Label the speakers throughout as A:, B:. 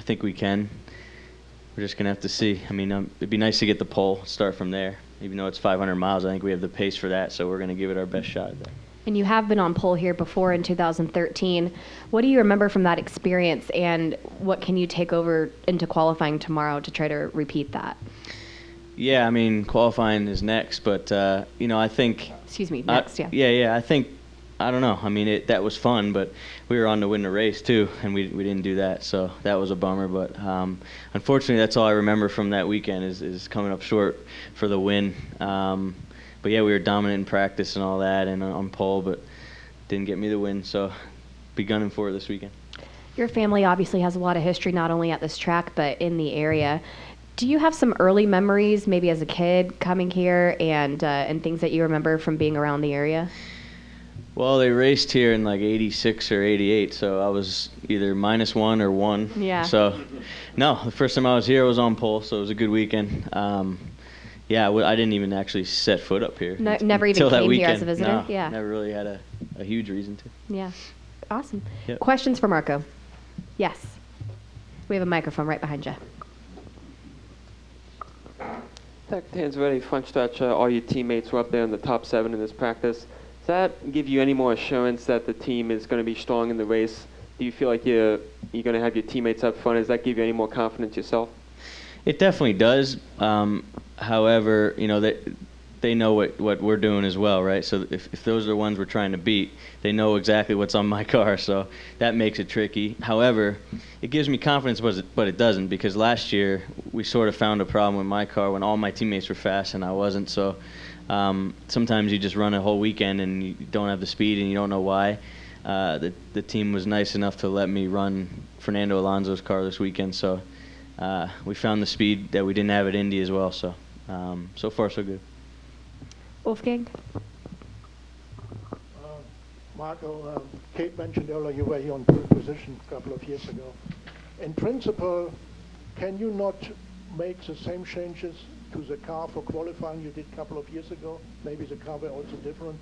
A: think we can. We're just going to have to see. I mean, it'd be nice to get the pole, start from there. Even though it's 500 miles, I think we have the pace for that, so we're going to give it our best shot at that.
B: And you have been on pole here before in 2013. What do you remember from that experience, and what can you take over into qualifying tomorrow to try to repeat that?
A: Yeah, I mean, qualifying is next, but, I think...
B: Excuse me, next, yeah.
A: Yeah, I think, I don't know. I mean, that was fun, but we were on to win the race, too, and we didn't do that, so that was a bummer. But unfortunately, that's all I remember from that weekend is coming up short for the win. But, yeah, we were dominant in practice and all that and on pole, but didn't get me the win, so be gunning for it this weekend.
B: Your family obviously has a lot of history, not only at this track, but in the area. Do you have some early memories, maybe as a kid, coming here and things that you remember from being around the area?
A: Well, they raced here in like 86 or 88, so I was either -1 or 1.
B: Yeah.
A: So, no, the first time I was here, I was on pole, so it was a good weekend. I didn't even actually set foot up here.
B: No, never even came here as a visitor?
A: No,
B: yeah.
A: Never really had a huge reason to.
B: Yeah. Awesome.
A: Yep.
B: Questions for Marco? Yes. We have a microphone right behind you.
C: Tech Dan's ready, front stretch. All your teammates were up there in the top 7 in this practice. Does that give you any more assurance that the team is going to be strong in the race? Do you feel like you're going to have your teammates up front? Does that give you any more confidence yourself?
A: It definitely does. However, they know what we're doing as well, right? So if those are the ones we're trying to beat, they know exactly what's on my car, so that makes it tricky. However, it gives me confidence, but it doesn't, because last year we sort of found a problem with my car when all my teammates were fast and I wasn't. So sometimes you just run a whole weekend and you don't have the speed and you don't know why. The team was nice enough to let me run Fernando Alonso's car this weekend, so we found the speed that we didn't have at Indy as well. So so far so good.
B: Wolfgang?
D: Marco, Kate mentioned earlier you were here on pole position a couple of years ago. In principle, can you not make the same changes to the car for qualifying you did a couple of years ago? Maybe the car were also different.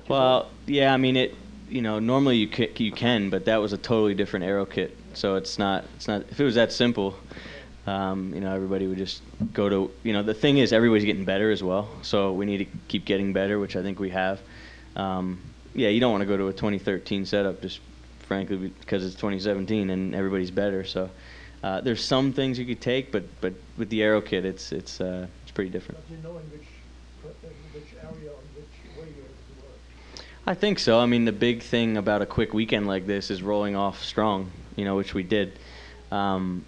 A: Well, yeah, I mean normally you can, but that was a totally different aero kit. So it's not. If it was that simple, everybody would just go to. The thing is, everybody's getting better as well. So we need to keep getting better, which I think we have. You don't want to go to a 2013 setup just frankly because it's 2017 and everybody's better. So there's some things you could take, but with the aero kit, it's pretty different.
D: But you know in which area, on which way you have to work.
A: I think so. I mean, the big thing about a quick weekend like this is rolling off strong, which we did. And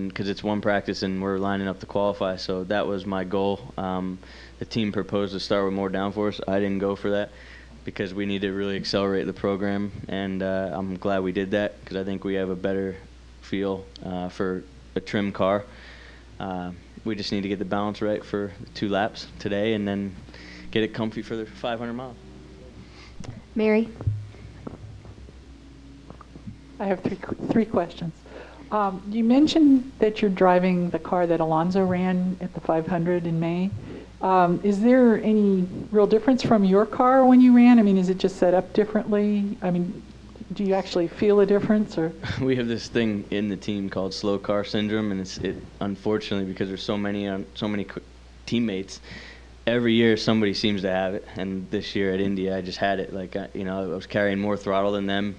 A: because it's one practice and we're lining up to qualify, so that was my goal. The team proposed to start with more downforce. I didn't go for that because we need to really accelerate the program, and I'm glad we did that because I think we have a better feel for a trim car. We just need to get the balance right for 2 laps today and then get it comfy for the 500 miles.
B: Mary?
E: I have three questions. You mentioned that you're driving the car that Alonso ran at the 500 in May. Is there any real difference from your car when you ran? I mean, is it just set up differently? I mean, do you actually feel a difference? Or
A: we have this thing in the team called slow car syndrome, and it unfortunately, because there's so many teammates, every year somebody seems to have it. And this year at Indy, I just had it. Like I was carrying more throttle than them,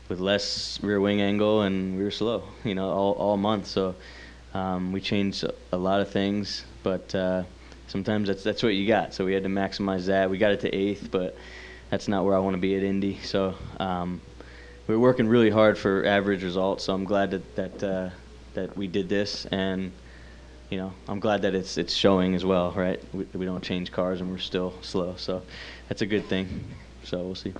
A: with less rear wing angle, and we were slow, all month. So we changed a lot of things, but sometimes that's what you got. So we had to maximize that. We got it to 8th, but that's not where I want to be at Indy. So we're working really hard for average results. So I'm glad that we did this, and I'm glad that it's showing as well, right? We don't change cars and we're still slow. So that's a good thing. So we'll see.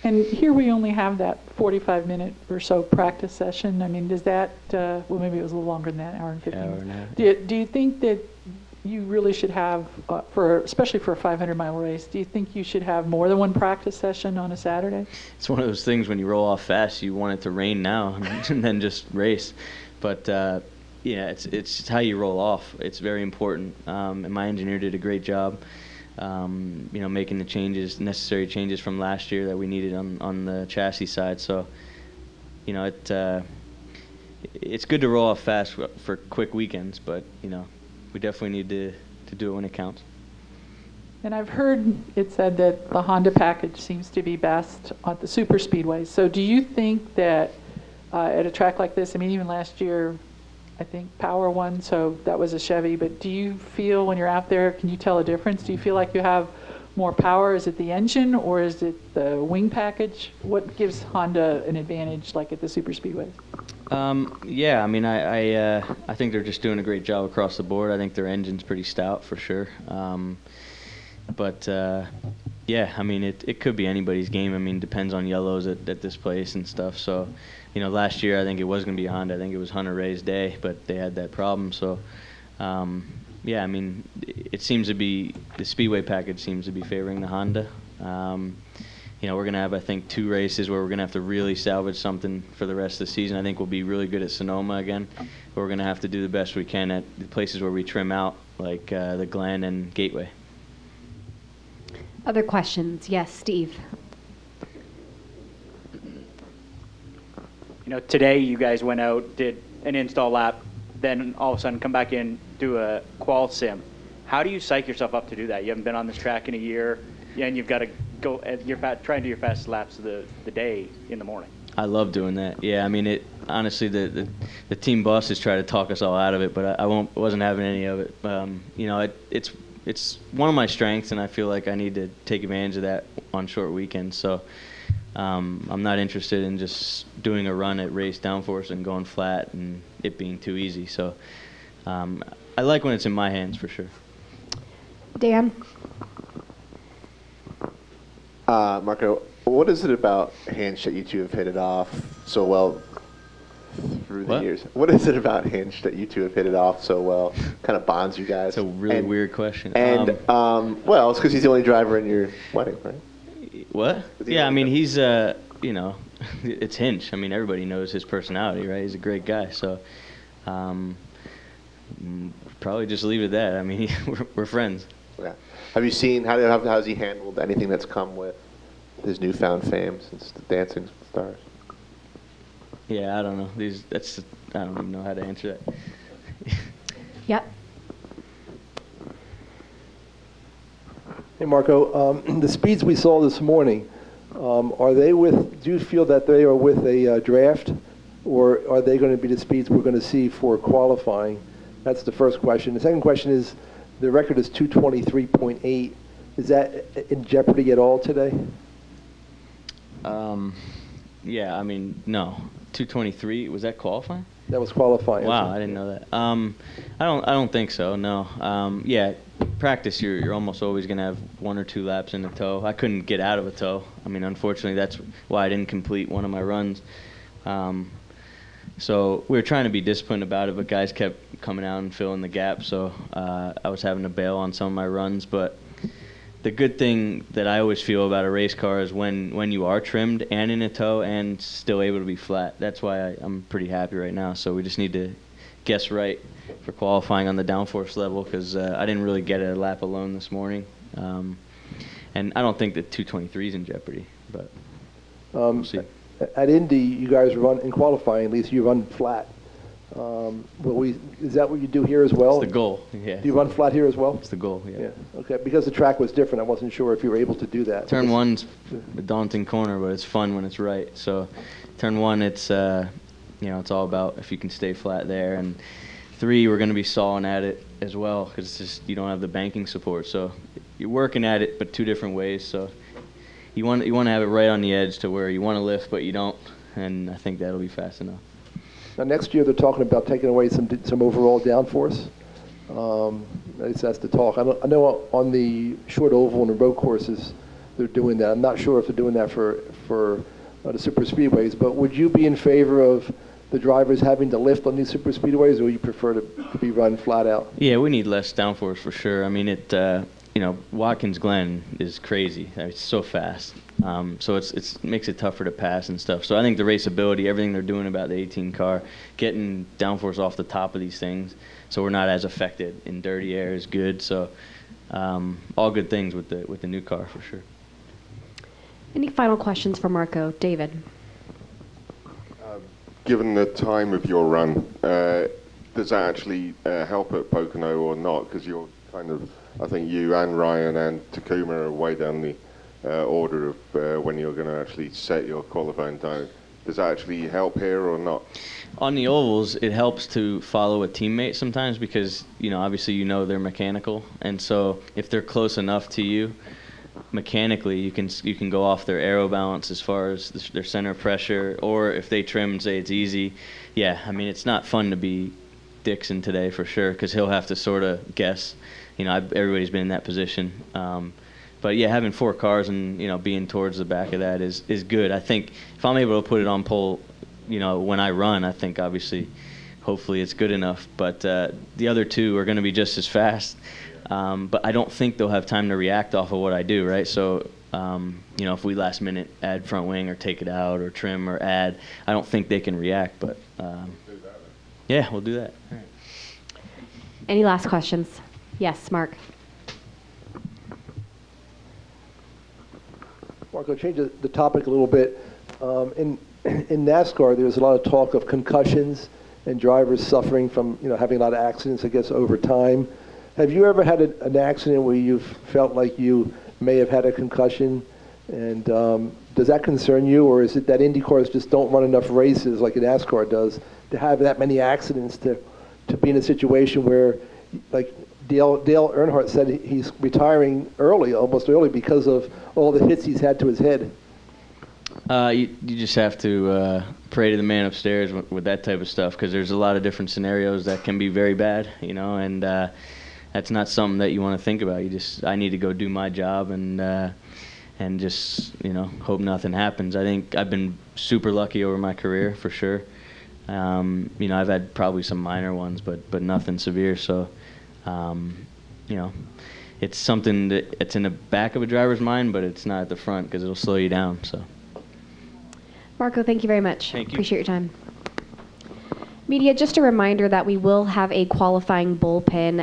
E: And here we only have that 45-minute or so practice session. I mean, does that, well, maybe it was a little longer than that, hour and 15 minutes.
A: Hour and a half.
E: Do you think that you really should have, especially for a 500-mile race, do you think you should have more than one practice session on a Saturday?
A: It's one of those things when you roll off fast, you want it to rain now and then just race. But, it's just how you roll off. It's very important. And my engineer did a great job. Making the necessary changes from last year that we needed on the chassis side. So, it it's good to roll off fast for quick weekends, but we definitely need to do it when it counts.
E: And I've heard it said that the Honda package seems to be best at the super speedways. So do you think that at a track like this, I mean, even last year, I think Power won, so that was a Chevy, but do you feel when you're out there, can you tell a difference? Do you feel like you have more power? Is it the engine or is it the wing package? What gives Honda an advantage like at the super speedways?
A: Yeah, I mean, I think they're just doing a great job across the board. I think their engine's pretty stout for sure. But yeah, I mean, it could be anybody's game. I mean, depends on yellows at this place and stuff. So, last year I think it was going to be a Honda. I think it was Hunter Ray's day, but they had that problem. So, yeah, I mean, it seems to be the Speedway package seems to be favoring the Honda. We're going to have, I think, 2 races where we're going to have to really salvage something for the rest of the season. I think we'll be really good at Sonoma again, but we're going to have to do the best we can at the places where we trim out, like the Glen and Gateway.
B: Other questions? Yes, Steve.
F: Today you guys went out, did an install lap, then all of a sudden come back in, do a qual sim. How do you psych yourself up to do that? You haven't been on this track in a year, and you've got to go try and do your fastest laps of the day in the morning.
A: I love doing that. Yeah, I mean, honestly, the team bosses try to talk us all out of it, but I wasn't having any of it. It's one of my strengths, and I feel like I need to take advantage of that on short weekends. So I'm not interested in just doing a run at race downforce and going flat and it being too easy. So I like when it's in my hands for sure.
B: Dan?
G: Marco, what is it about Hinch that you two have hit it off so well through the years? What is it about Hinch that you two have hit it off so well? Kind of bonds you guys.
A: It's a really weird question.
G: And well, it's because he's the only driver in your wedding, right?
A: What? Yeah, I mean, he's it's Hinch. I mean, everybody knows his personality, right? He's a great guy. So probably just leave it at that. I mean, we're friends.
G: Yeah. Have you seen how's he handled anything that's come with his newfound fame since the Dancing with the Stars?
A: Yeah, I don't know. I don't even know how to answer that.
B: Yep.
H: Hey, Marco, the speeds we saw this morning, do you feel that they are with a draft, or are they going to be the speeds we're going to see for qualifying? That's the first question. The second question is, the record is 223.8. Is that in jeopardy at all today?
A: Yeah, I mean, no. 223, was that qualifying?
H: That was qualifying.
A: Wow, I didn't know that. I don't think so. No. Yeah, practice you're almost always gonna have 1 or 2 laps in a tow. I couldn't get out of a tow. I mean, unfortunately, that's why I didn't complete one of my runs. So we were trying to be disciplined about it, but guys kept coming out and filling the gap. So I was having to bail on some of my runs. But the good thing that I always feel about a race car is when you are trimmed and in a tow and still able to be flat. That's why I'm pretty happy right now. So we just need to guess right for qualifying on the downforce level, because I didn't really get a lap alone this morning. And I don't think that 223 is in jeopardy, but we'll see.
H: At Indy, you guys run, in qualifying at least, you run flat. Is that what you do here as well?
A: It's the goal, yeah.
H: Do you run flat here as well?
A: It's the goal, yeah.
H: Okay, because the track was different, I wasn't sure if you were able to do that.
A: Turn 1's a daunting corner, but it's fun when it's right. So turn 1, it's it's all about if you can stay flat there. And 3, we're going to be sawing at it as well, because it's just you don't have the banking support. So you're working at it, but 2 different ways. So you want to have it right on the edge to where you want to lift, but you don't. And I think that'll be fast enough.
H: Now next year they're talking about taking away some overall downforce. At least that's the talk. I know on the short oval and the road courses they're doing that. I'm not sure if they're doing that for the super speedways. But would you be in favor of the drivers having to lift on these super speedways, or would you prefer to be run flat out?
A: Yeah, we need less downforce for sure. I mean, Watkins Glen is crazy. It's so fast. So it makes it tougher to pass and stuff. So I think the raceability, everything they're doing about the 18 car, getting downforce off the top of these things, so we're not as affected in dirty air is good. So all good things with the new car for sure.
B: Any final questions for Marco? David?
I: given the time of your run, does that actually help at Pocono or not? Because you're kind of, I think you and Ryan and Takuma are way down the order of when you're going to actually set your qualifying time. Does that actually help here or not?
A: On the ovals, it helps to follow a teammate sometimes because, obviously they're mechanical. And so if they're close enough to you, mechanically, you can go off their aero balance as far as their center of pressure, or if they trim and say it's easy. Yeah, I mean, it's not fun to be Dixon today for sure because he'll have to sort of guess. Everybody's been in that position. But yeah, having 4 cars and being towards the back of that is good. I think if I'm able to put it on pole, when I run, I think obviously, hopefully it's good enough. But the other 2 are going to be just as fast. But I don't think they'll have time to react off of what I do, right? So if we last minute add front wing or take it out or trim or add, I don't think they can react. But yeah, we'll do that. All right.
B: Any last questions? Yes, Mark.
H: Marco, change the topic a little bit. In NASCAR, there's a lot of talk of concussions and drivers suffering from having a lot of accidents, I guess, over time. Have you ever had an accident where you've felt like you may have had a concussion? And does that concern you, or is it that Indy cars just don't run enough races like NASCAR does to have that many accidents to be in a situation where, like Dale Earnhardt said, he's retiring early, almost early, because of all the hits he's had to his head?
A: You just have to pray to the man upstairs with that type of stuff because there's a lot of different scenarios that can be very bad, and that's not something that you want to think about. I need to go do my job and just hope nothing happens. I think I've been super lucky over my career for sure. I've had probably some minor ones, but nothing severe. So, it's something that it's in the back of a driver's mind, but it's not at the front because it'll slow you down. So,
B: Marco, thank you very much.
A: Thank you.
B: Appreciate your time. Media, just a reminder that we will have a qualifying bullpen